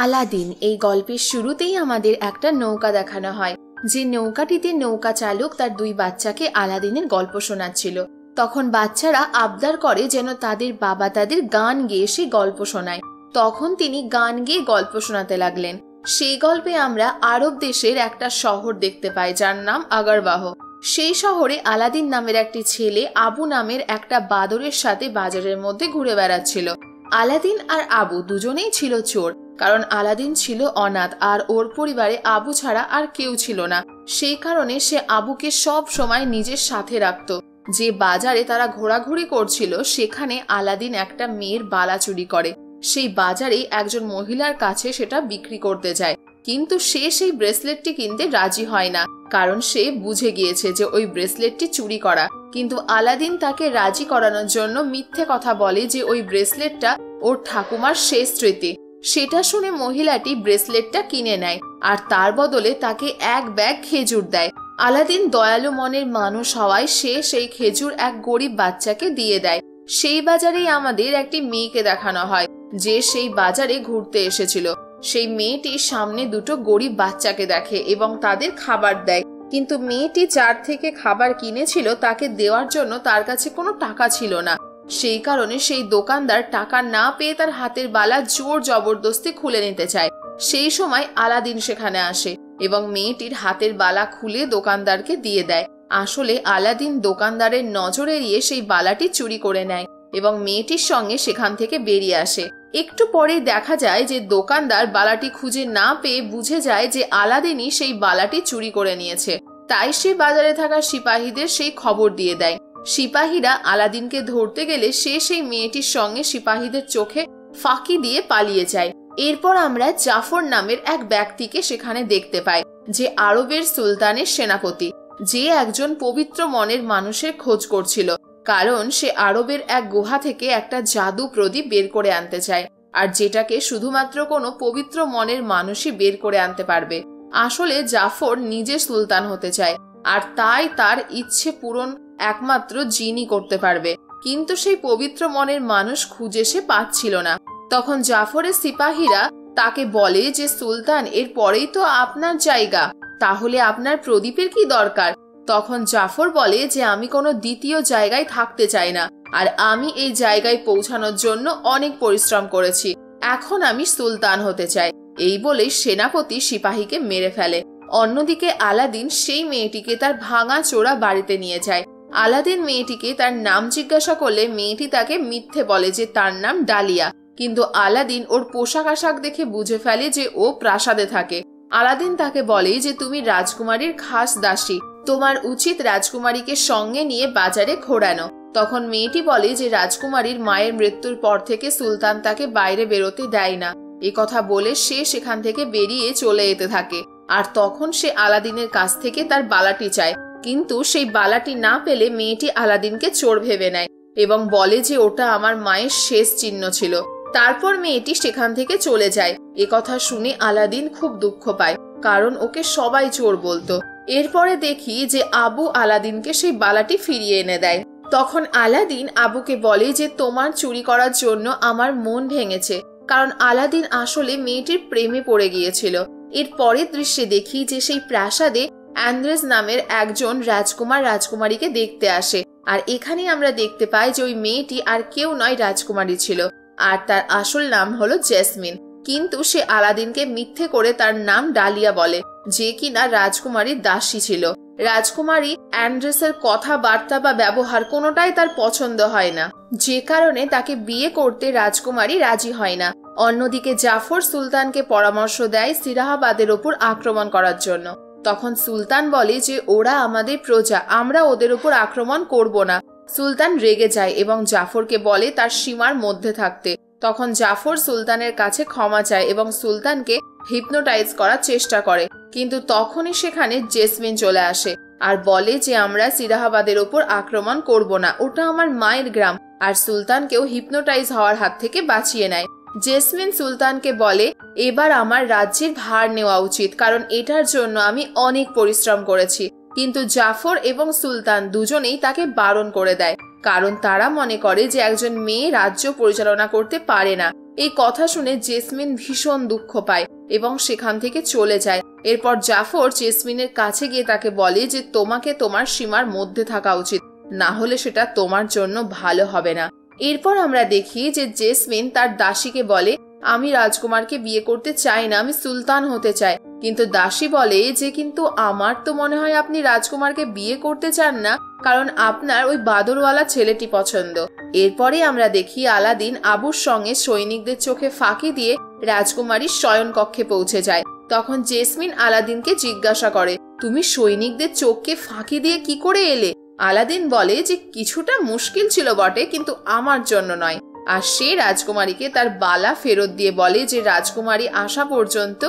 Aladdin এই গল্পের শুরুতেই আমাদের একটা নৌকা দেখানো হয়, যে নৌকাটিতে নৌকা চালক তার দুই বাচ্চাকে আলাদিনের গল্প শোনাচ্ছিল। তখন বাচ্চারা আবদার করে যেন তাদের বাবা তাদের গান গেয়ে সেই গল্প শোনায়। তখন তিনি গান গেয়ে গল্প শোনাতে লাগলেন। সেই গল্পে আমরা আরব দেশের একটা শহর দেখতে পাই যার নাম আগারবাহ। সেই শহরে আলাদিন নামের একটি ছেলে আবু নামের একটা বাদরের সাথে বাজারের মধ্যে ঘুরে বেড়াচ্ছিল। আলাদিন আর আবু দুজনেই ছিল চোর, কারণ আলাদিন ছিল অনাথ আর ওর পরিবারে আবু ছাড়া আর কেউ ছিল না। সেই কারণে সে আবুকে সব সময় নিজের সাথে রাখত। যে বাজারে তারা ঘোরাঘুরি করছিল সেখানে আলাদিন একটা মেয়ের বালা চুরি করে। সেই বাজারে একজন মহিলার কাছে সেটা বিক্রি করতে যায়, কিন্তু সে সেই ব্রেসলেটটি কিনতে রাজি হয় না, কারণ সে বুঝে গিয়েছে যে ওই ব্রেসলেটটি চুরি করা। কিন্তু আলাদিন তাকে রাজি করানোর জন্য মিথ্যে কথা বলে যে ওই ব্রেসলেটটা ওর ঠাকুমার শেষ স্মৃতি। সেটা শুনে মহিলাটি ব্রেসলেটটা কিনে নেয় আর তার বদলে তাকে এক ব্যাগ খেজুর দেয়। আলাদিন দয়ালু মনের মানুষ হওয়ায় সে সেই খেজুর এক গরিব বাচ্চাকে দিয়ে দেয়। সেই বাজারেই আমাদের একটি মেয়েকে দেখানো হয় যে সেই বাজারে ঘুরতে এসেছিল। সেই মেয়েটি সামনে দুটো গরিব বাচ্চাকে দেখে এবং তাদের খাবার দেয়, কিন্তু মেয়েটি যার থেকে খাবার কিনেছিল তাকে দেওয়ার জন্য তার কাছে কোনো টাকা ছিল না। সেই কারণে সেই দোকানদার টাকা না পেয়ে তার হাতের বালা জোর জবরদস্তি খুলে নিতে চায়। সেই সময় আলাদিন সেখানে আসে এবং মেয়েটির হাতের বালা খুলে দোকানদারকে দিয়ে দেয়। আসলে আলাদিন দোকানদারের নজর এড়িয়ে সেই বালাটি চুরি করে নেয় এবং মেয়েটির সঙ্গে সেখান থেকে বেরিয়ে আসে। একটু পরে দেখা যায় যে দোকানদার বালাটি খুঁজে না পেয়ে বুঝে যায় যে আলাদিনই সেই বালাটি চুরি করে নিয়েছে। তাই সে বাজারে থাকা সিপাহীদের সেই খবর দিয়ে দেয়। সিপাহীরা আলাদিনকে ধরতে গেলে সে সেই মেয়েটির সঙ্গে সিপাহীদের চোখে ফাঁকি দিয়ে পালিয়ে যায়। এরপর আমরা জাফর নামের এক ব্যক্তিকে সেখানে দেখতে পাই, যে আরবের সুলতানের সেনাপতি, যে একজন পবিত্র মনের মানুষের খোঁজ করছিল, কারণ সে আরবের এক গুহা থেকে একটা জাদু প্রদীপ বের করে আনতে চায়, আর যেটাকে শুধুমাত্র কোনো পবিত্র মনের মানুষই বের করে আনতে পারবে। আসলে জাফর নিজে সুলতান হতে চায়, আর তাই তার ইচ্ছে পূরণ একমাত্র জিনই করতে পারবে, কিন্তু সেই পবিত্র মনের মানুষ খুঁজে সে পাচ্ছিল না। তখন জাফরের সিপাহীরা তাকে বলে যে সুলতান, এর পরেই তো আপনার জায়গা, তাহলে আপনার প্রদীপের কি দরকার? তখন জাফর বলে যে আমি কোনো দ্বিতীয় জায়গায় থাকতে চাই না, আর আমি এই জায়গায় পৌঁছানোর জন্য অনেক পরিশ্রম করেছি, এখন আমি সুলতান হতে চাই। এই বলে সেনাপতি সিপাহীকে মেরে ফেলে। অন্যদিকে আলাদিন সেই মেয়েটিকে তার ভাঙা চোরা বাড়িতে নিয়ে যায়। আলাদিন মেয়েটিকে তার নাম জিজ্ঞাসা করলে মেয়েটি তাকে মিথ্যে বলে যে তার নাম ডালিয়া, কিন্তু আলাদিন ওর পোশাক আশাক দেখে বুঝে ফেলে যে ও প্রাসাদে থাকে। আলাদিন তাকে বলে যে তুমি রাজকুমারীর খাস দাসী, তোমার উচিত রাজকুমারীকে সঙ্গে নিয়ে বাজারে ঘোরানো। তখন মেয়েটি বলে যে রাজকুমারীর মায়ের মৃত্যুর পর থেকে সুলতান তাকে বাইরে বেরোতে দেয় না। এ কথা বলে সে সেখান থেকে বেরিয়ে চলে যেতে থাকে, আর তখন সে আলাদিনের কাছ থেকে তার বালাটি চায়, কিন্তু সেই বালাটি না পেলে মেয়েটি আলাদিনকে চোর ভেবে নেয় এবং বলে যে ওটা আমার মায়ের শেষ চিহ্ন ছিল। তারপর মেয়েটি সেখান থেকে চলে যায়। এ কথা শুনে আলাদিন খুব দুঃখ পায়, কারণ ওকে সবাই চোর বলতো। এরপরে দেখি যে আবু আলাদিনকে সেই বালাটি ফিরিয়ে এনে দেয়। তখন আলাদিন আবুকে বলে যে তোমার চুরি করার জন্য আমার মন ভেঙেছে, কারণ আলাদিন আসলে মেয়েটির প্রেমে পড়ে গিয়েছিল। এর পরের দৃশ্যে দেখি যে সেই প্রাসাদে অ্যান্দ্রেস নামের একজন রাজকুমার রাজকুমারীকে দেখতে আসে, আর এখানে আমরা দেখতে পাই যে ওই মেয়েটি আর কেউ নয়, রাজকুমারী ছিল, আর তার আসল নাম হলো জেসমিন। কিন্তু সে আলাদিনকে মিথ্যে করে তার নাম ডালিয়া বলে, যে কিনা রাজকুমারীর দাসী ছিল। রাজকুমারী অ্যান্ড্রেসের কথাবার্তা বা ব্যবহার কোনোটাই তার পছন্দ হয় না, যে কারণে তাকে বিয়ে করতে রাজকুমারী রাজি হয় না। অন্যদিকে জাফর সুলতানকে পরামর্শ দেয় সিরাহাবাদের ওপর আক্রমণ করার জন্য। তখন সুলতান বলে যে ওরা আমাদের প্রজা, আমরা ওদের ওপর আক্রমণ করব না। সুলতান রেগে যায় এবং জাফরকে বলে তার সীমার মধ্যে থাকতে। তখন জাফর সুলতানের কাছে ক্ষমা চায় এবং সুলতানকে হিপনোটাইজ করার চেষ্টা করে, কিন্তু তখনই সেখানে জেসমিন চলে আসে আর বলে যে আমরা সিরাহাবাদের ওপর আক্রমণ করব না, ওটা আমার মায়ের গ্রাম, আর সুলতানকেও হিপনোটাইজ হওয়ার হাত থেকে বাঁচিয়ে নেয়। জেসমিন সুলতানকে বলে এবার আমার রাজ্যের ভার নেওয়া উচিত, কারণ এটার জন্য আমি অনেক পরিশ্রম করেছি। কিন্তু জাফর এবং সুলতান দুজনেই তাকে বারণ করে দেয়, কারণ তারা মনে করে যে একজন মেয়ে রাজ্য পরিচালনা করতে পারে না এই কথা শুনে জেসমিন ভীষণ দুঃখ পায় এবং সেখান থেকে চলে যায়। এরপর জাফর জেসমিনের কাছে গিয়ে তাকে বলে যে তোমাকে তোমার সীমার মধ্যে থাকা উচিত, না হলে সেটা তোমার জন্য ভালো হবে না। এরপর আমরা দেখি যে জেসমিন তার দাসীকে বলে আমি রাজকুমারকে বিয়ে করতে চাই না, আমি সুলতান হতে চাই। কিন্তু দাসী বলে যে কিন্তু আমার তো মনে হয় আপনি রাজকুমারকে বিয়ে করতে চান না, কারণ আপনার ওই বাদরওয়ালা ছেলেটি পছন্দ। এরপরে আমরা দেখি আলাদিন আবুর সঙ্গে সৈনিকদের চোখে ফাঁকি দিয়ে রাজকুমারীর শয়ন কক্ষে পৌঁছে যায়। তখন জেসমিন আলাদিনকে জিজ্ঞাসা করে তুমি সৈনিকদের চোখকে ফাঁকি দিয়ে কি করে এলে? আলাদিন বলে যে কিছুটা মুশকিল ছিল বটে, কিন্তু আমার জন্য নয়। আর সে রাজকুমারীকে তার বালা ফেরত দিয়ে বলে যে রাজকুমারী আসা পর্যন্ত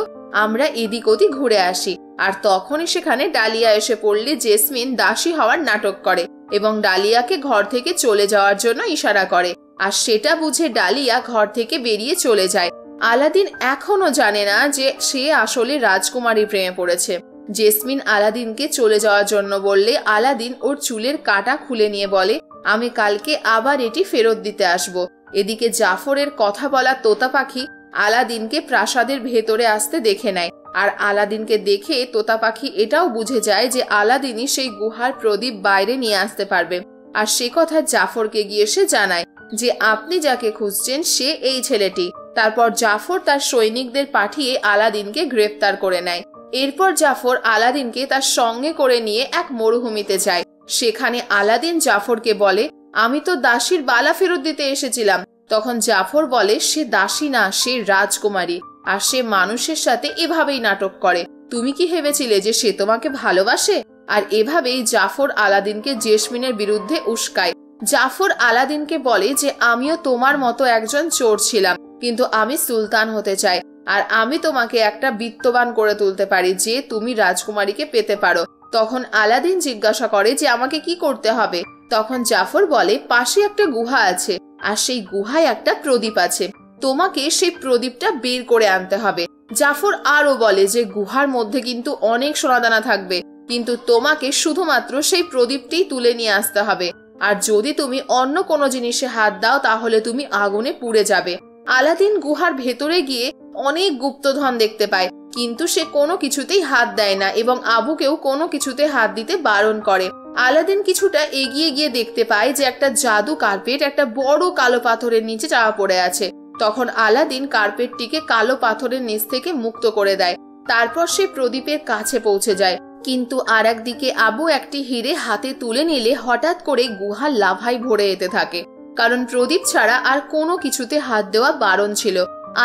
আমরা এদিক ওদিক ঘুরে আসি। আর তখনই সেখানে ডালিয়া এসে পড়লে জেসমিন দাসী হওয়ার নাটক করে এবং ডালিয়াকে ঘর থেকে চলে যাওয়ার জন্য ইশারা করে। আর সেটা বুঝে ডালিয়া ঘর থেকে বেরিয়ে চলে যায়। আলাদিন এখনো জানে না যে সে আসলে রাজকুমারীর প্রেমে পড়েছে। জেসমিন আলাদিনকে চলে যাওয়ার জন্য বললে আলাদিন ওর চুলের কাটা খুলে নিয়ে বলে আমি কালকে আবার এটি ফেরত দিতে আসব। এদিকে জাফরের কথা বলা তোতা পাখি আলাদিনকে প্রাসাদের ভেতরে আসতে দেখে নেয়। আর আলাদিনকে দেখে তোতা পাখি এটাও বুঝে যায় যে আলাদিনই সেই গুহার প্রদীপ বাইরে নিয়ে আসতে পারবে। আর সে কথা জাফরকে গিয়ে সে জানায় যে আপনি যাকে খুঁজছেন সে এই ছেলেটি। তারপর জাফর তার সৈনিকদের পাঠিয়ে আলাদিনকে গ্রেফতার করে নেয়। এরপর জাফর আলাদিনকে তার সঙ্গে করে নিয়ে এক মরুভূমিতে যায়। সেখানে আলাদিন জাফরকে বলে আমি তো দাসীর বালা ফেরত দিতে এসেছিলাম। তখন জাফর বলে সে দাসী না, সে রাজকুমারী, আর সে মানুষের সাথে এভাবেই নাটক করে। তুমি কি ভেবেছিলে যে সে তোমাকে ভালোবাসে? আর এভাবেই জাফর আলাদিনকে জেসমিনের বিরুদ্ধে উস্কায়। জাফর আলাদিনকে বলে যে আমিও তোমার মতো একজন চোর ছিলাম, কিন্তু আমি সুলতান হতে চাই, আর আমি তোমাকে একটা বিত্তবান করে তুলতে পারি যে তুমি রাজকুমারীকে পেতে পারো। তখন আলাদিন জিজ্ঞাসা করে যে আমাকে কি করতে হবে? তখন জাফর বলে পাশে একটা গুহা আছে, আর সেই গুহায় একটা প্রদীপ আছে, তোমাকে সেই প্রদীপটা বের করে আনতে হবে। জাফর আরো বলে যে গুহার মধ্যে কিন্তু অনেক সোনাদানা থাকবে, কিন্তু তোমাকে শুধুমাত্র সেই প্রদীপটাই তুলে নিয়ে আসতে হবে। আর যদি তুমি অন্য কোনো জিনিসে হাত দাও তাহলে তুমি আগুনে পুড়ে যাবে। আলাদিন গুহার ভেতরে গিয়ে অনেক গুপ্তধন দেখতে পায়, কিন্তু সে কোনো কিছুতেই হাত দেয় না এবং আবুকেও কোনো কিছুতে হাত দিতে বারণ করে। আলাদিন কিছুটা এগিয়ে গিয়ে দেখতে পায় যে একটা জাদু কার্পেট একটা বড় কালো পাথরের নিচে চাপা পড়ে আছে। তখন আলাদিন কার্পেটটিকে কালো পাথরের নিচ থেকে মুক্ত করে দেয়। তারপর সে প্রদীপের কাছে পৌঁছে যায়। কিন্তু আর একদিকে আবু একটি হিরে হাতে তুলে নিলে হঠাৎ করে গুহা লাভায় ভরে যেতে থাকে, কারণ প্রদীপ ছাড়া আর কোনো কিছুতে হাত দেওয়া বারণ ছিল।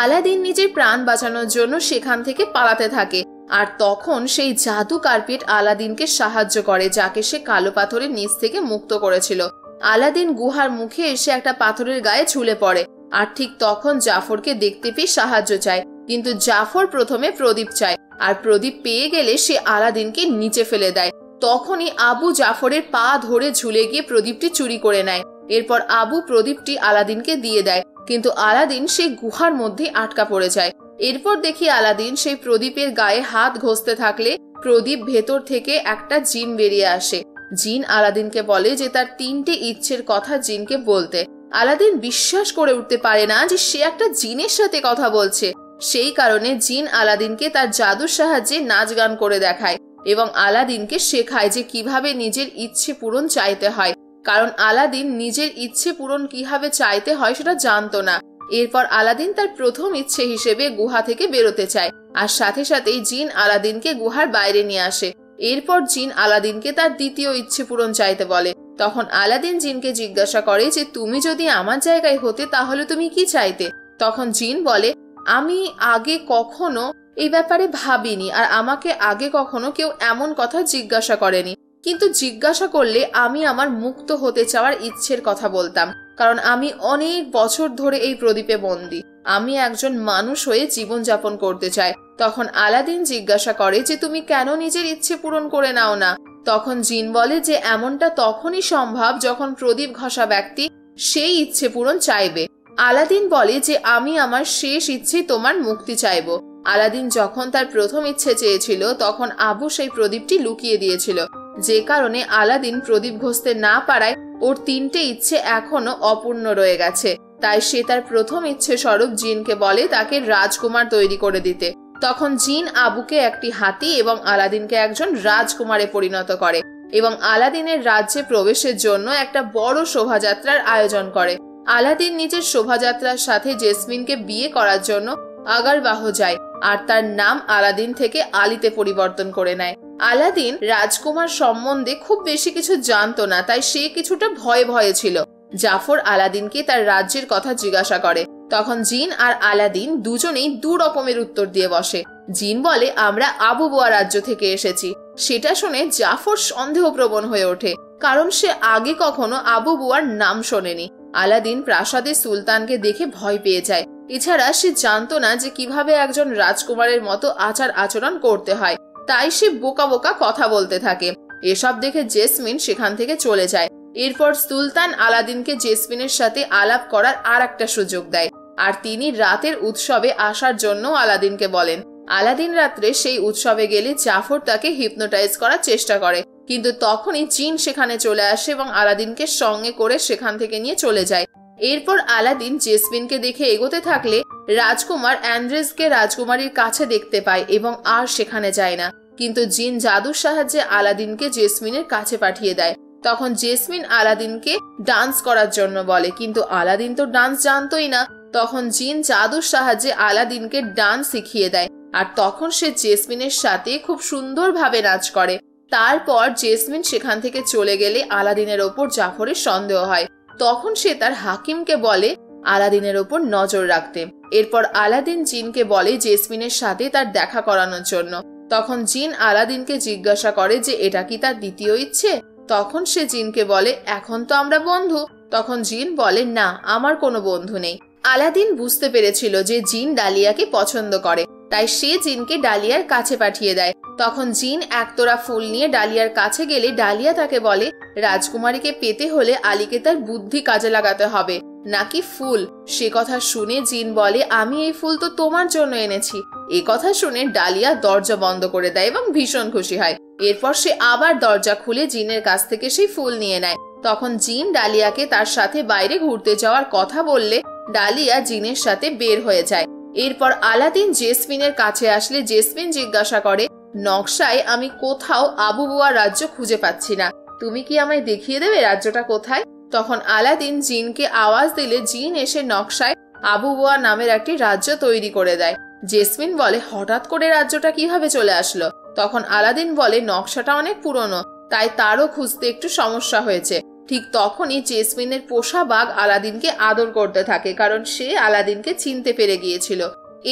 আলাদিন নিজের প্রাণ বাঁচানোর জন্য সেখান থেকে পালাতে থাকে। আর তখন সেই জাদু কার্পেট আলাদিনকে সাহায্য করে, যাকে সে কালো পাথরের নিচ থেকে মুক্ত করেছিল। আলাদিন গুহার মুখে এসে একটা পাথরের গায়ে ঝুলে পড়ে, আর ঠিক তখন জাফরকে দেখতে পেয়ে সাহায্য চায়। কিন্তু জাফর প্রথমে প্রদীপ চায়, আর প্রদীপ পেয়ে গেলে সে আলাদিনকে নিচে ফেলে দেয়। তখনই আবু জাফরের পা ধরে ঝুলে গিয়ে প্রদীপটি চুরি করে নেয়। এরপর আবু প্রদীপটি আলাদিনকে দিয়ে দেয়, কিন্তু আলাদিন সেই গুহার মধ্যে আটকা পড়ে যায়। এরপর দেখি আলাদিন সেই প্রদীপের গায়ে হাত ঘষতে থাকলে প্রদীপ ভেতর থেকে একটা জিন বেরিয়ে আসে। জিন আলাদিনকে বলে যে তার 3টে ইচ্ছের কথা জিনকে বলতে। আলাদিন বিশ্বাস করে উঠতে পারে না যে সে একটা জিনের সাথে কথা বলছে। সেই কারণে জিন আলাদিনকে তার জাদুর সাহায্যে নাচ গান করে দেখায় এবং আলাদিনকে শেখায় যে কিভাবে নিজের ইচ্ছে পূরণ চাইতে হয়, কারণ আলাদিন নিজের ইচ্ছে পূরণ কিভাবে চাইতে হয় সেটা জানতো না। এরপর আলাদিন তার প্রথম ইচ্ছে হিসেবে গুহা থেকে বেরোতে চায়, আর সাথে সাথেই জিন আলাদিনকে গুহার বাইরে নিয়ে আসে। এরপর জিন আলাদিনকে তার দ্বিতীয় ইচ্ছে পূরণ চাইতে বলে। তখন আলাদিন জিনকে জিজ্ঞাসা করে যে তুমি যদি আমার জায়গায় হতে তাহলে তুমি কি চাইতে? তখন জিন বলে আমি আগে কখনো এই ব্যাপারে ভাবিনি, আর আমাকে আগে কখনো কেউ এমন কথা জিজ্ঞাসা করেনি, কিন্তু জিজ্ঞাসা করলে আমি আমার মুক্ত হতে চাওয়ার ইচ্ছের কথা বলতাম, কারণ আমি অনেক বছর ধরে এই প্রদীপে বন্দী। আমি একজন মানুষ হয়ে জীবনযাপন করতে চাই। তখন আলাদিন জিজ্ঞাসা করে যে তুমি কেন নিজের ইচ্ছে পূরণ করে নাও না? তখন জিন বলে যে এমনটা তখনই সম্ভব যখন প্রদীপ ঘষা ব্যক্তি সেই ইচ্ছে পূরণ চাইবে। আলাদিন বলে যে আমি আমার শেষ ইচ্ছে তোমার মুক্তি চাইব। আলাদিন যখন তার প্রথম ইচ্ছে চেয়েছিল তখন আবু সেই প্রদীপটি লুকিয়ে দিয়েছিল, যে কারণে আলাদিন প্রদীপ ঘষতে না পারায় ওর 3টে ইচ্ছে এখনো অপূর্ণ রয়ে গেছে। তাই সে তার প্রথম ইচ্ছে স্বরূপ জিনকে বলে তাকে রাজকুমার তৈরি করে দিতে। তখন জিন আবুকে একটি হাতি এবং আলাদিনকে একজন রাজকুমারে পরিণত করে এবং আলাদিনের রাজ্যে প্রবেশের জন্য একটা বড় শোভাযাত্রার আয়োজন করে। আলাদিন নিজের শোভাযাত্রার সাথে জেসমিনকে বিয়ে করার জন্য আগারবাহ যায় আর তার নাম আলাদিন থেকে আলীতে পরিবর্তন করে নেয়। আলাদিন রাজকুমার সম্বন্ধে খুব বেশি কিছু জানতো না, তাই সে কিছুটা ভয়ে ভয়ে ছিল। জাফর আলাদিনকে তার রাজ্যের কথা জিজ্ঞাসা করে। তখন জিন আর আলাদিন দুজনেই দু রকমের উত্তর দিয়ে বসে। জিন বলে, আমরা আবু বুয়া রাজ্য থেকে এসেছি। সেটা শুনে জাফর সন্দেহপ্রবণ হয়ে ওঠে, কারণ সে আগে কখনো আবু বুয়ার নাম শোনেনি। আলাদিন প্রাসাদে সুলতানকে দেখে ভয় পেয়ে যায়। এছাড়া সে জানতো না যে কিভাবে একজন রাজকুমারের মতো আচার আচরণ করতে হয়, তাই সে বোকা বোকা কথা বলতে থাকে। এসব দেখে জেসমিন সেখান থেকে চলে যায়। এরপর সুলতান আলাদিনকে জেসমিনের সাথে আলাপ করার আর একটা সুযোগ দেয় আর তিনি রাতের উৎসবে আসার জন্য আলাদিনকে বলেন। আলাদিন রাত্রে সেই উৎসবে গেলে জাফর তাকে হিপনোটাইজ করার চেষ্টা করে, কিন্তু তখনই জিন সেখানে চলে আসে এবং আলাদিনকে সঙ্গে করে সেখান থেকে নিয়ে চলে যায়। এরপর আলাদিন জেসমিনকে দেখে এগোতে থাকলে রাজকুমার অ্যান্ড্রেসকে রাজকুমারীর কাছে দেখতে পায় এবং আর সেখানে যায় না, কিন্তু জিন জাদুর সাহায্যে আলাদিনকে জেসমিনের কাছে পাঠিয়ে দেয়। তখন জেসমিন আলাদিনকে ডান্স করার জন্য বলে, কিন্তু আলাদিন তো ডান্স জানতোই না। তখন জিন জাদুর সাহায্যে আলাদিনকে ডান্স শিখিয়ে দেয় আর তখন সে জেসমিনের সাথে খুব সুন্দরভাবে নাচ করে। তারপর জেসমিন সেখান থেকে চলে গেলে আলাদিনের ওপর জাফরের সন্দেহ হয়। তখন সে তার হাকিমকে বলে আলাদিনের ওপর নজর রাখতে। এরপর আলাদিন জিনকে বলে জেসমিনের সাথে তার দেখা করানোর জন্য। তখন জিন আলাদিনকে জিজ্ঞাসা করে যে এটা কি তার দ্বিতীয় ইচ্ছে। তখন সে জিনকে বলে, এখন তো আমরা বন্ধু। তখন জিন বলে, না, আমার কোনো বন্ধু নেই। আলাদিন বুঝতে পেরেছিল যে জিন ডালিয়াকে পছন্দ করে, তাই সে জিনকে ডালিয়ার কাছে পাঠিয়ে দেয়। তখন জিন একতোড়া ফুল নিয়ে ডালিয়ার কাছে গেলে ডালিয়া তাকে বলে, রাজকুমারীকে পেতে হলে আলীকে তার বুদ্ধি কাজে লাগাতে হবে, নাকি ফুল। সে কথা শুনে জিন বলে, আমি এই ফুল তো তোমার জন্য এনেছি। এ কথা শুনে ডালিয়া দরজা বন্ধ করে দেয় এবং ভীষণ খুশি হয়। এরপর সে আবার দরজা খুলে জিনের কাছ থেকে সেই ফুল নিয়ে নেয়। তখন জিন ডালিয়াকে তার সাথে বাইরে ঘুরতে যাওয়ার কথা বললে ডালিয়া জিনের সাথে বের হয়ে যায়। এরপর আলাদিন জেসমিনের কাছে আসলে জেসমিন জিজ্ঞাসা করে, নকশায় আমি কোথাও আবু বুয়া রাজ্য খুঁজে পাচ্ছি না, তুমি কি আমায় দেখিয়ে দেবে রাজ্যটা কোথায়? তখন আলাদিন জিনকে আওয়াজ দিলে জিন এসে নকশায় আবু বুয়া নামের একটি রাজ্য তৈরি করে দেয়। জেসমিন বলে, হঠাৎ করে রাজ্যটা কিভাবে চলে আসলো? তখন আলাদিন বলে, নকশাটা অনেক পুরনো, তাই তারও খুঁজতে একটু সমস্যা হয়েছে। ঠিক তখনই জেসমিনের পোষা বাঘ আলাদিনকে আদর করতে থাকে, কারণ সে আলাদিনকে চিনতে পেরে গিয়েছিল।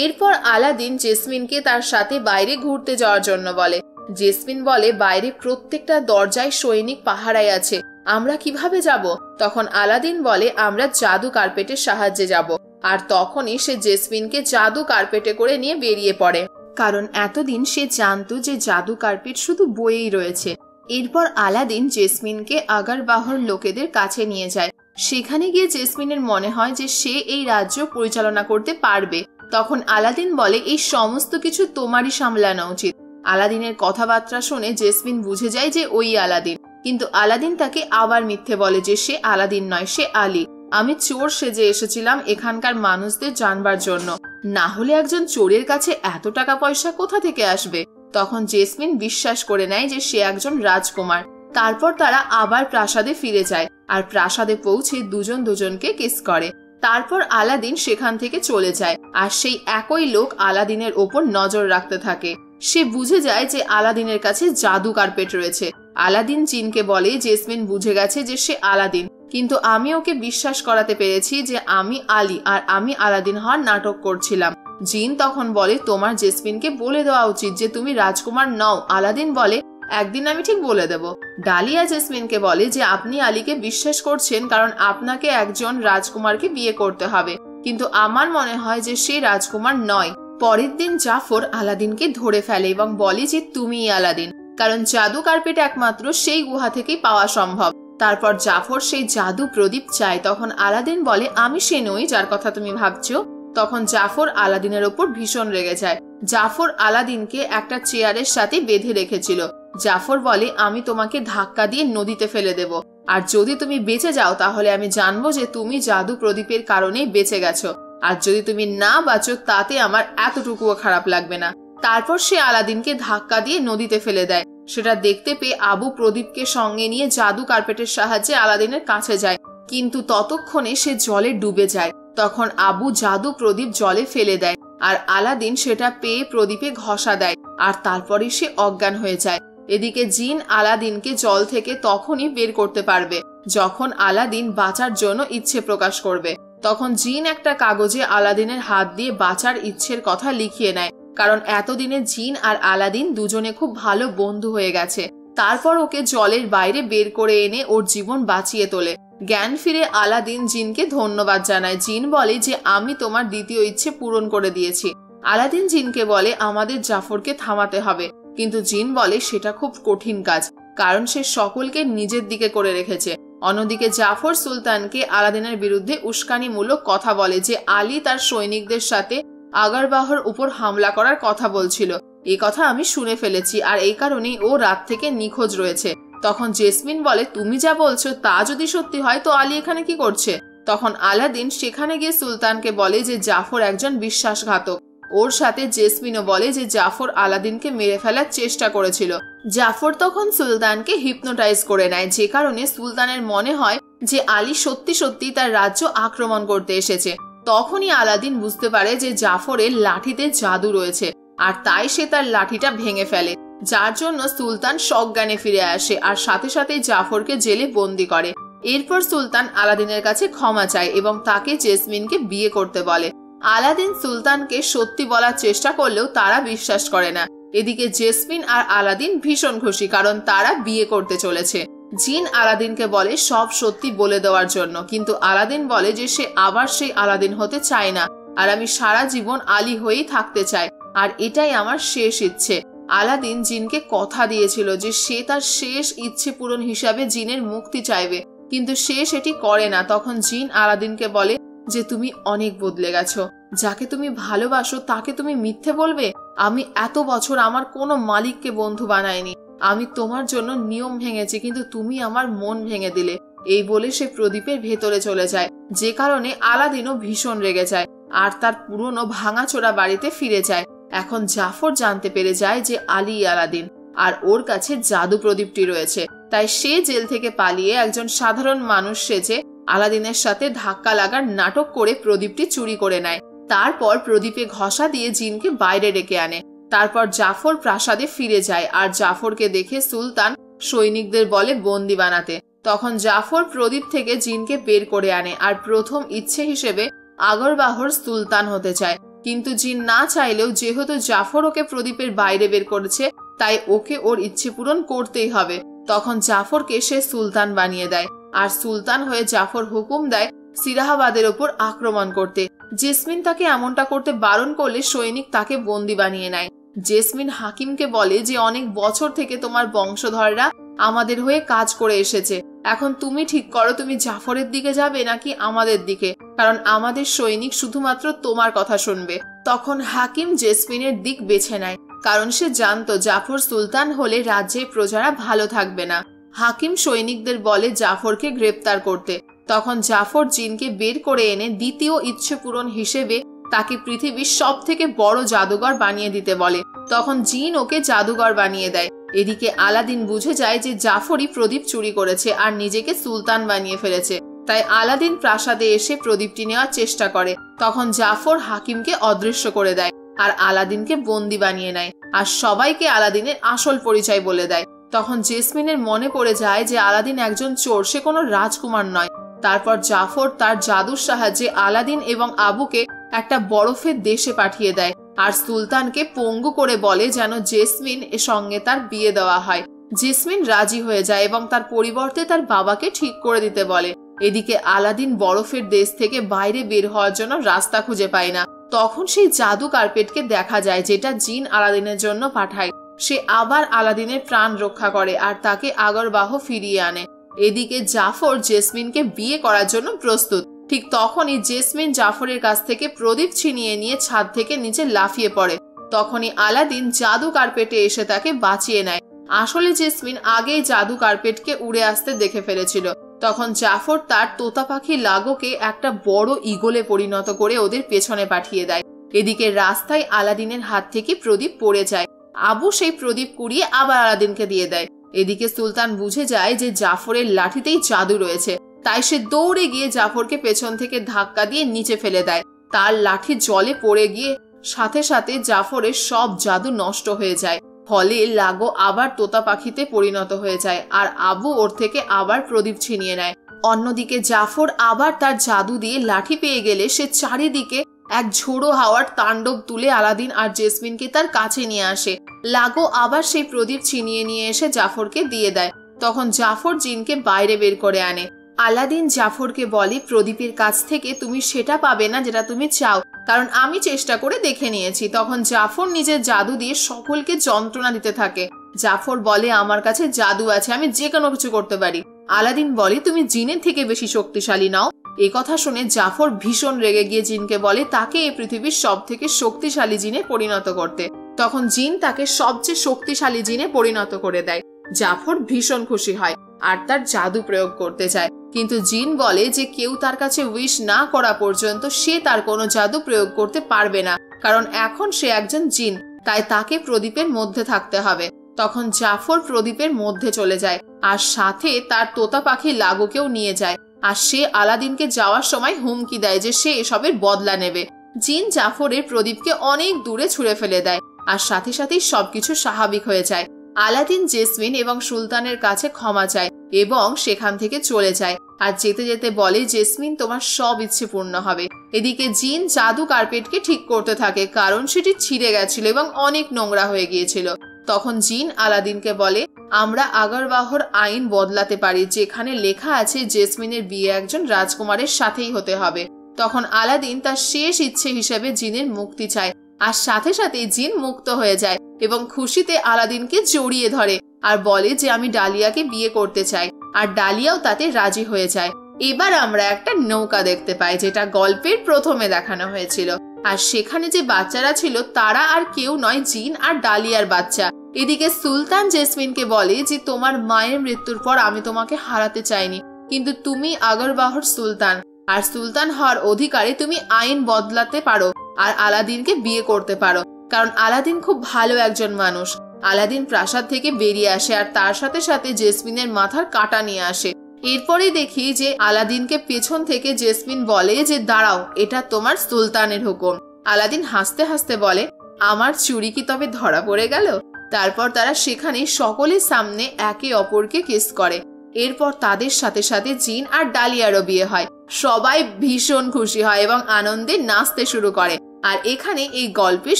এরপর আলাদিন জেসমিনকে তার সাথে বাইরে ঘুরতে যাওয়ার জন্য বলে। জেসমিন বলে, বাইরে প্রত্যেকটা দরজায় সৈনিক পাহারায় আছে, আমরা কিভাবে যাব? তখন আলাদিন বলে, আমরা জাদু কার্পেটের সাহায্যে যাব। আর তখনই সে জেসমিনকে জাদু কার্পেটে করে নিয়ে বেরিয়ে পড়ে, কারণ এতদিন সে জানতো যে জাদু কার্পেট শুধু বইয়েই রয়েছে। এরপর আলাদিন জেসমিনকে আগারবাহর লোকেদের কাছে নিয়ে যায়। সেখানে গিয়ে জেসমিনের মনে হয় যে সে এই রাজ্য পরিচালনা করতে পারবে। তখন আলাদিন বলে, এই সমস্ত কিছু তোমারই সামলানো উচিত। আলাদিনের কথাবার্তা শুনে জেসমিন বুঝে যায় যে ওই আলাদিন, কিন্তু আলাদিন তাকে আবার মিথ্যে বলে যে সে আলাদিন নয়, সে আলী। আমি চোর সেজে এসেছিলাম এখানকার মানুষদের জানবার জন্য, না হলে একজন চোরের কাছে এত টাকা পয়সা কোথা থেকে আসবে? তখন জেসমিন বিশ্বাস করে নেয় যে সে একজন রাজকুমার। তারপর তারা আবার প্রাসাদে ফিরে যায় আর প্রাসাদে পৌঁছে দুজন দুজনকে কিস করে। তারপর আলাদিন সেখান থেকে চলে যায় আর সেই একই লোক আলাদিনের ওপর নজর রাখতে থাকে। সে বুঝে যায় যে আলাদিনের কাছে জাদু কার্পেট রয়েছে। আলাদিন জিনকে বলে, জেসমিন বুঝে গেছে যে সে আলাদিন, কিন্তু আমি ওকে বিশ্বাস করাতে পেরেছি যে আমি আলী আর আমি আলাদিন হওয়ার নাটক করছিলাম। জিন তখন বলে, তোমার জেসমিনকে বলে দেওয়া উচিত যে তুমি রাজকুমার নও। আলাদিন বলে, একদিন আমি ঠিক বলে দেব। ডালিয়া জেসমিনকে বলে যে আপনি আলীকে বিশ্বাস করছেন কারণ আপনাকে একজন রাজকুমারকে বিয়ে করতে হবে, কিন্তু আমার মনে হয় যে সে রাজকুমার নয়। পরের দিন জাফর আলাদিনকে ধরে ফেলে এবং বলে যে তুমিই আলাদিন, কারণ জাদু কার্পেট একমাত্র সেই গুহা থেকেই পাওয়া সম্ভব। তারপর জাফর সেই জাদু প্রদীপ চায়। তখন আলাদিন বলে, আমি সে নই যার কথা তুমি ভাবছো। তখন জাফর আলাদিনের ওপর ভীষণ রেগে যায়। জাফর আলাদিনকে একটা চেয়ারের সাথে বেঁধে রেখেছিল। জাফর বলে, আমি তোমাকে ধাক্কা দিয়ে নদীতে ফেলে দেব। আর যদি তুমি বেঁচে যাও তাহলে আমি জানবো যে তুমি জাদু প্রদীপের কারণেই বেঁচে গেছো, আর যদি তুমি না বাঁচো তাতে আমার এতটুকুও খারাপ লাগবে না। তারপর সে আলাদিনকে ধাক্কা দিয়ে নদীতে ফেলে দেয়। সেটা দেখতে পেয়ে আবু প্রদীপকে সঙ্গে নিয়ে জাদু কার্পেটের সাহায্যে আলাদিনের কাছে যায়, কিন্তু ততক্ষণে সে জলে ডুবে যায়। তখন আবু জাদু প্রদীপ জলে ফেলে দেয়, আর আলাদিন সেটা পেয়ে প্রদীপে ঘষা দেয়, আর তারপরে সে অজ্ঞান হয়ে যায়। এদিকে জিন আলাদিনকে জল থেকে তখনই বের করতে পারবে যখন আলাদিন বাঁচার জন্য ইচ্ছে প্রকাশ করবে। তখন জিন একটা কাগজে আলাদিনের হাত দিয়ে বাঁচার ইচ্ছের কথা লিখিয়ে নেয়, কারণ এতদিনে জিন আর আলাদিন দুজনে খুব ভালো বন্ধু হয়ে গেছে। তারপর ওকে জলের বাইরে বের করে এনে ওর জীবন বাঁচিয়ে তোলে। জ্ঞান ফিরে আলাদিন জিনকে ধন্যবাদ জানায়। জিন বলে যে আমি তোমার দ্বিতীয় ইচ্ছে পূরণ করে দিয়েছি। আলাদিন জিনকে বলে আমাদের জাফরকে থামাতে হবে, কিন্তু জিন বলে সেটা খুব কঠিন কাজ, কারণ সে সকলকে নিজের দিকে করে রেখেছে। অন্যদিকে জাফর সুলতানকে আলাদিনের বিরুদ্ধে উস্কানিমূলক কথা বলে যে আলী তার সৈনিকদের সাথে আগারবাহর উপর হামলা করার কথা বলছিল। এই কথা আমি শুনে ফেলেছি, আর এই কারণেই ও রাত থেকে নিখোঁজ রয়েছে। তখন জেসমিন বলে তুমি যা বলছো তা যদি সত্যি হয় তো আলী এখানে কি করছে? তখন আলাদিন সেখানে গিয়ে সুলতানকে বলে যে জাফর একজন বিশ্বাসঘাতক। ওর সাথে জেসমিনও বলে যে জাফর আলাদিনকে মেরে ফেলার চেষ্টা করেছিল। জাফর তখন সুলতানকে হিপনোটাইজ করে নেয়, যে কারণে সুলতানের মনে হয় যে আলী সত্যি সত্যি তার রাজ্য আক্রমণ করতে এসেছে। তখনই আলাদিন বুঝতে পারে যে জাফরের লাঠিতে জাদু রয়েছে, আর তাই সে তার লাঠিটা ভেঙে ফেলে, যার জন্য সুলতান সজ্ঞানে ফিরে আসে আর সাথে সাথে জাফরকে জেলে বন্দি করে। এরপর সুলতান আলাদিনের কাছে ক্ষমা চায় এবং তাকে জেসমিনকে বিয়ে করতে বলে। আলাদিন সুলতানকে সত্যি বলার চেষ্টা করলেও তারা বিশ্বাস করে না। এদিকে জেসমিন আর আলাদিন ভীষণ খুশি, কারণ তারা বিয়ে করতে চলেছে। জিন আলাদিনকে বলে সব সত্যি বলে দেওয়ার জন্য, কিন্তু আলাদিন বলে যে সে আবার সেই আলাদিন হতে চায় না, আর আমি সারা জীবন আলী হয়েই থাকতে চাই, আর এটাই আমার শেষ ইচ্ছে। আলাদিন জিনকে কথা দিয়েছিল যে সে তার শেষ ইচ্ছে পূরণ হিসাবে জিনের মুক্তি চাইবে, কিন্তু সে সেটি করে না। তখন জিন আলাদিনকে বলে যে তুমি অনেক বদলে গেছো, যাকে তুমি ভালোবাসো তাকে তুমি মিথ্যে বলবে? আমি এত বছর আমার কোনো মালিককে বন্ধু বানাইনি, আমি তোমার জন্য নিয়ম ভেঙেছি, কিন্তু তুমি আমার মন ভেঙে দিলে। এই বলে সে প্রদীপের ভেতরে চলে যায়, যে কারণে আলাদিনও ভীষণ রেগে যায় আর তার পুরনো ভাঙাচোরা বাড়িতে ফিরে যায়। এখন জাফর জানতে পেরে যায় যে আলী আলাদিন, আর ওর কাছে জাদু প্রদীপটি রয়েছে, তাই সে জেল থেকে পালিয়ে একজন সাধারণ মানুষ সেজে আলাদিনের সাথে ধাক্কা লাগার নাটক করে প্রদীপটি চুরি করে নেয়। তারপর প্রদীপে ঘষা দিয়ে জিনকে বাইরে ডেকে আনে। তারপর জাফর প্রাসাদে ফিরে যায়, আর জাফরকে দেখে সুলতান সৈনিকদের বলে বন্দি বানাতে। তখন জাফর প্রদীপ থেকে জিনকে বের করে আনে, আর প্রথম ইচ্ছে হিসেবে আগরবাহর সুলতান হতে চায়, কিন্তু জিন না চাইলেও যেহেতু জাফর ওকে প্রদীপের বাইরে বের করেছে তাই ওকে ওর ইচ্ছে পূরণ করতেই হবে। তখন জাফরকে সে সুলতান বানিয়ে দেয়, আর সুলতান হয়ে জাফর হুকুম দেয় সিরাহাবাদের ওপর আক্রমণ করতে। জেসমিন তাকে এমনটা করতে বারণ করলে সৈনিক তাকে বন্দি বানিয়ে নেয়। জেসমিন হাকিমকে বলে যে অনেক বছর থেকে তোমার বংশধররা আমাদের হয়ে কাজ করে এসেছে, এখন তুমি ঠিক করো তুমি জাফরের দিকে যাবে নাকি আমাদের দিকে, কারণ আমাদের সৈনিক শুধুমাত্র তোমার কথা শুনবে। তখন হাকিম জেসমিনের দিক বেছে নেয়, কারণ সে জানতো জাফর সুলতান হলে রাজ্যের প্রজারা ভালো থাকবে না। হাকিম সৈনিকদের বলে জাফরকে গ্রেপ্তার করতে। তখন জাফর জিনকে বের করে এনে দ্বিতীয় ইচ্ছে পূরণ হিসেবে তাকে পৃথিবীর সব থেকে বড় জাদুঘর বানিয়ে দিতে বলে। তখন জিন ওকে জাদুঘর বানিয়ে দেয়। এদিকে আলাদিন বুঝে যায় যে জাফরই প্রদীপ চুরি করেছে আর নিজেকে সুলতান বানিয়ে ফেলেছে, তাই আলাদিন প্রাসাদে এসে প্রদীপটি নেওয়ার চেষ্টা করে। তখন জাফর হাকিমকে অদৃশ্য করে দেয় আর আলাদিনকে বন্দি বানিয়ে নেয়, আর সবাইকে আলাদিনের আসল পরিচয় বলে দেয়। তখন জেসমিনের মনে পড়ে যায় যে আলাদিন একজন চোর, সে কোনো রাজকুমার নয়। তারপর জাফর তার জাদুর সাহায্যে আলাদিন এবং আবুকে একটা বরফের দেশে পাঠিয়ে দেয়, আর সুলতানকে পঙ্গু করে বলে যেন জেসমিন এর সঙ্গে তার বিয়ে দেওয়া হয়। জেসমিন রাজি হয়ে যায় এবং তার পরিবর্তে তার বাবাকে ঠিক করে দিতে বলে। এদিকে আলাদিন বরফের দেশ থেকে বাইরে বের হওয়ার জন্য রাস্তা খুঁজে পায় না। তখন সেই জাদু কার্পেটকে দেখা যায়, যেটা জিন আলাদিনের জন্য পাঠায়। সে আবার আলাদিনের প্রাণ রক্ষা করে আর তাকে আগরবাহ ফিরিয়ে আনে। এদিকে জাফর জেসমিনকে বিয়ে করার জন্য প্রস্তুত। ঠিক তখনই জেসমিন জাফরের কাছ থেকে প্রদীপ ছিনিয়ে নিয়ে ছাদ থেকে নিচে লাফিয়ে পড়ে। তখনই আলাদিন জাদু কার্পেটে এসে তাকে বাঁচিয়ে নেয়। আসলে জেসমিন আগেই জাদু কার্পেটকে উড়ে আসতে দেখে ফেলেছিল। তখন জাফর তার তোতা পাখি লাগোকে একটা বড় ঈগলে পরিণত করে ওদের পেছনে পাঠিয়ে দেয়। এদিকে রাস্তায় আলাদিনের হাত থেকে প্রদীপ পড়ে যায়। আবু সেই প্রদীপ কুড়িয়ে আবার আলাদিনকে দিয়ে দেয়। এদিকে সুলতান বুঝে যায় যে জাফরের লাঠিতেই জাদু রয়েছে, তাই সে দৌড়ে গিয়ে জাফরকে পেছন থেকে ধাক্কা দিয়ে নিচে ফেলে দেয়। তার লাঠি জলে পড়ে গিয়ে সাথে সাথে জাফরের সব জাদু নষ্ট হয়ে যায়। ফলে লাগো আবার তোতা পাখিতে পরিণত হয়ে যায় আর আবু ওর থেকে আবার প্রদীপ ছিনিয়ে নেয়। অন্যদিকে জাফর আবার তার জাদু দিয়ে লাঠি পেয়ে গেলে সে চারিদিকে এক ঝোড়ো হাওয়ার তাণ্ডব তুলে আলাদিন আর জেসমিনকে তার কাছে নিয়ে আসে। লাগো আবার সেই প্রদীপ ছিনিয়ে নিয়ে এসে জাফরকে দিয়ে দেয়। তখন জাফর জিনকে বাইরে বের করে আনে। আলাদিন জাফরকে বলে, প্রদীপের কাছ থেকে তুমি সেটা পাবে না যেটা তুমি চাও, কারণ আমি চেষ্টা করে দেখে নিয়েছি। তখন জাফর নিজের জাদু দিয়ে সকলকে যন্ত্রণা দিতে থাকে। জাফর বলে, আমার কাছে জাদু আছে, আমি যে কোনো কিছু করতে পারি। আলাদিন বলে, তুমি জিনের থেকে বেশি শক্তিশালী নাও। এ কথা শুনে জাফর ভীষণ রেগে গিয়ে জিনকে বলে তাকে এই পৃথিবীর সব থেকে শক্তিশালী জিনে পরিণত করতে। তখন জিন তাকে সবচেয়ে শক্তিশালী জিনে পরিণত করে দেয়। জাফর ভীষণ খুশি হয় আর তার জাদু প্রয়োগ করতে চায়, কিন্তু জিন বলে যে কেউ তার কাছে উইশ না করা পর্যন্ত সে তার কোনো জাদু প্রয়োগ করতে পারবে না, কারণ এখন সে একজন জিন, তাই তাকে প্রদীপের মধ্যে থাকতে হবে। তখন জাফর প্রদীপের মধ্যে চলে যায় আর সাথে তার তোতা পাখি লাগোকেও নিয়ে যায়। আর সে আলাদিনকে যাওয়ার সময় হুমকি দেয় যে সে এসবের বদলা নেবে। জিন জাফরের প্রদীপকে অনেক দূরে ছুঁড়ে ফেলে দেয় আর সাথে সাথেই সবকিছু স্বাভাবিক হয়ে যায়। আলাদিন জেসমিন এবং সুলতানের কাছে ক্ষমা চায় এবং সেখান থেকে চলে যায় আর যেতে যেতে বলে, জেসমিন তোমার সব ইচ্ছে পূর্ণ হবে। এদিকে জিন জাদু কার্পেটকে ঠিক করতে থাকে, কারণ সেটি ছিঁড়ে গেছিল এবং অনেক নোংরা হয়ে গিয়েছিল। তখন জিন আলাদিনকে বলে, আমরা আগরবাহর আইন বদলাতে পারি, যেখানে লেখা আছে জেসমিনের বিয়ে একজন রাজকুমারের সাথেই হতে হবে। তখন আলাদিন তার শেষ ইচ্ছে হিসেবে জিনের মুক্তি চায় আর সাথে সাথে জিন মুক্ত হয়ে যায় এবং খুশিতে আলাদিনকে জড়িয়ে ধরে আর বলে যে আমি ডালিয়াকে বিয়ে করতে চাই, আর ডালিয়াও তাতে রাজি হয়ে যায়। এবার আমরা একটা নৌকা দেখতে পাই, যেটা গল্পের প্রথমে দেখানো হয়েছিল। আর সেখানে যে বাচ্চারা ছিল তারা আর কেউ নয়, জিন আর ডালিয়ার বাচ্চা। এদিকে সুলতান জেসমিনকে বলে যে তোমার মায়ের মৃত্যুর পর আমি তোমাকে হারাতে চাইনি, কিন্তু তুমি আগরবাহর সুলতান, আর সুলতান হওয়ার অধিকারে তুমি আইন বদলাতে পারো আর আলাদিনকে বিয়ে করতে পারো, কারণ আলাদিন খুব ভালো একজন মানুষ। আলাদিন প্রাসাদ থেকে বেরিয়ে আসে আর তার সাথে সাথে জেসমিনের মাথার কাঁটা নিয়ে আসে। এরপরে দেখি যে আলাদিনকে পেছন থেকে জেসমিন বলে যে দাঁড়াও, এটা তোমার সুলতানের হুকুম। আলাদিন হাসতে হাসতে বলে, আমার চুরি কি তবে ধরা পড়ে গেল? তারপর তারা সেখানে সকলের সামনে একে অপরকে কিস করে। এরপর তাদের সাথে সাথে জিন আর ডালিয়ারও বিয়ে হয়। সবাই ভীষণ খুশি হয় এবং আনন্দে নাচতে শুরু করে। আর এখানে এই গল্পের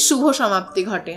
শুভ সমাপ্তি ঘটে।